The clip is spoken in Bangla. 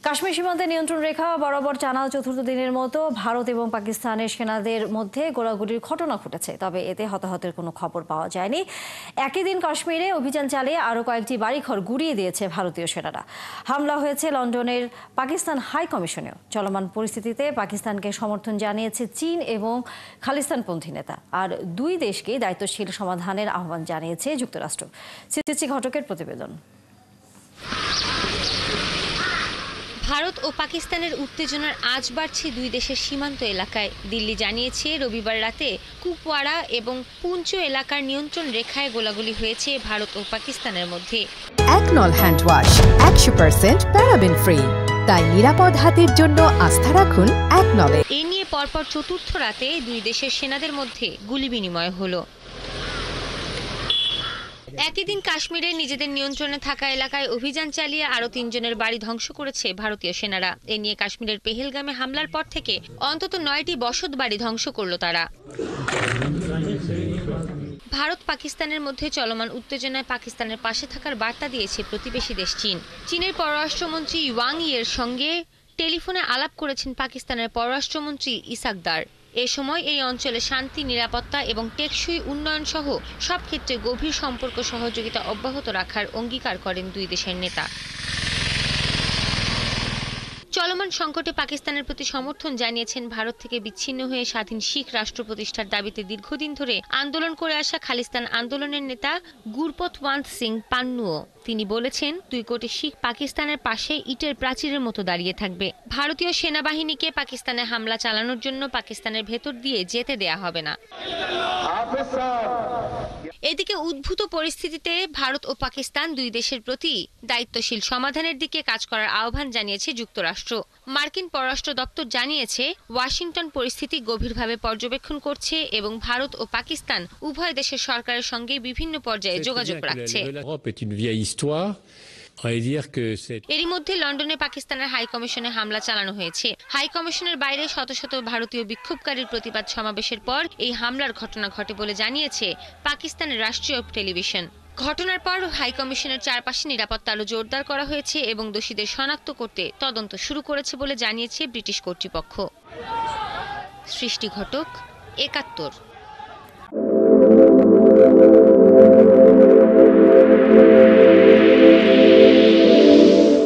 কাশ্মীর সীমান্তে নিয়ন্ত্রণ রেখা বরাবর টানা চতুর্থ দিনের মতো ভারত এবং পাকিস্তানের সেনাদের মধ্যে গোলাগুলির ঘটনা ঘটেছে, তবে এতে হতাহতের কোনো খবর পাওয়া যায়নি। একই দিন কাশ্মীরে অভিযান চালিয়ে আরও কয়েকটি বাড়িঘর গুড়িয়ে দিয়েছে ভারতীয় সেনারা। হামলা হয়েছে লন্ডনের পাকিস্তান হাই কমিশনেও। চলমান পরিস্থিতিতে পাকিস্তানকে সমর্থন জানিয়েছে চীন এবং খালিস্তানপন্থী নেতা, আর দুই দেশকে দায়িত্বশীল সমাধানের আহ্বান জানিয়েছে যুক্তরাষ্ট্র। সিসি ঘটকের প্রতিবেদন। ভারত ও পাকিস্তানের উত্তেজনার আঁচ বাড়ছে দুই দেশের সীমান্ত এলাকায়। দিল্লি জানিয়েছে রবিবার রাতে কুপওয়াড়া এবং পুঞ্চ এলাকার নিয়ন্ত্রণ রেখায় গোলাগুলি হয়েছে ভারত ও পাকিস্তানের মধ্যে। একনল হ্যান্ড ওয়াশ 100% প্যারাবেন ফ্রি, তাই নিরাপদ হাতের জন্য আস্থা রাখুন একনলে। এ নিয়ে পরপর চতুর্থ রাতে দুই দেশের সেনাদের মধ্যে গুলি বিনিময় হলো। একই দিন কাশ্মীরে নিজেদের নিয়ন্ত্রণে থাকা এলাকায় অভিযান চালিয়ে আরও 3 জনের বাড়ি ধ্বংস করেছে ভারতীয় সেনারা। এ নিয়ে কাশ্মীরের পেহেলগামে হামলার পর থেকে অন্তত 9টি বসত বাড়ি ধ্বংস করল তারা। ভারত পাকিস্তানের মধ্যে চলমান উত্তেজনায় পাকিস্তানের পাশে থাকার বার্তা দিয়েছে প্রতিবেশী দেশ চীন। চীনের পররাষ্ট্রমন্ত্রী ওয়াং ইয়ের সঙ্গে টেলিফোনে আলাপ করেছেন পাকিস্তানের পররাষ্ট্রমন্ত্রী ইসাকদার। এ সময় এই অঞ্চলে শান্তি, নিরাপত্তা এবং টেকসই উন্নয়ন সহ সব ক্ষেত্রে গভীর সম্পর্ক সহযোগিতা অব্যাহত রাখার অঙ্গীকার করেন দুই দেশের নেতা। চলমান সংকটে পাকিস্তানের প্রতি সমর্থন জানিয়েছেন ভারত থেকে বিচ্ছিন্ন হয়ে স্বাধীন শিখ রাষ্ট্র প্রতিষ্ঠার দাবিতে দীর্ঘদিন ধরে আন্দোলন করে আসা খালিস্তান আন্দোলনের নেতা গুরপতওয়ান্ত সিং পান্নুও। তিনি বলেছেন 2 কোটি শিখ পাকিস্তানের পাশে ইটের প্রাচীরের মতো দাঁড়িয়ে থাকবে। ভারতীয় সেনাবাহিনীকে পাকিস্তানে হামলা চালানোর জন্য পাকিস্তানের ভেতর দিয়ে যেতে দেয়া হবে না। এদিকে উদ্ভূত পরিস্থিতিতে ভারত ও পাকিস্তান দুই দেশের প্রতি দায়িত্বশীল সমাধানের দিকে কাজ করার আহ্বান জানিয়েছে যুক্তরাষ্ট্র। মার্কিন পররাষ্ট্র দপ্তর জানিয়েছে ওয়াশিংটন পরিস্থিতি গভীরভাবে পর্যবেক্ষণ করছে এবং ভারত ও পাকিস্তান উভয় দেশের সরকারের সঙ্গে বিভিন্ন পর্যায়ে যোগাযোগ রাখছে। এরই মধ্যে লন্ডনে পাকিস্তানের হাই কমিশনে হামলা চালানো হয়েছে। হাই কমিশনের বাইরে শত শত ভারতীয় বিক্ষোভকারীর প্রতিবাদ সমাবেশের পর এই হামলার ঘটনা ঘটে বলে জানিয়েছে পাকিস্তানের রাষ্ট্রীয় টেলিভিশন। ঘটনার পর হাই কমিশনের চারপাশে নিরাপত্তা আরো জোরদার করা হয়েছে এবং দোষীদের শনাক্ত করতে তদন্ত শুরু করেছে বলে জানিয়েছে ব্রিটিশ কর্তৃপক্ষ। সৃষ্টি ঘটক, ৭১।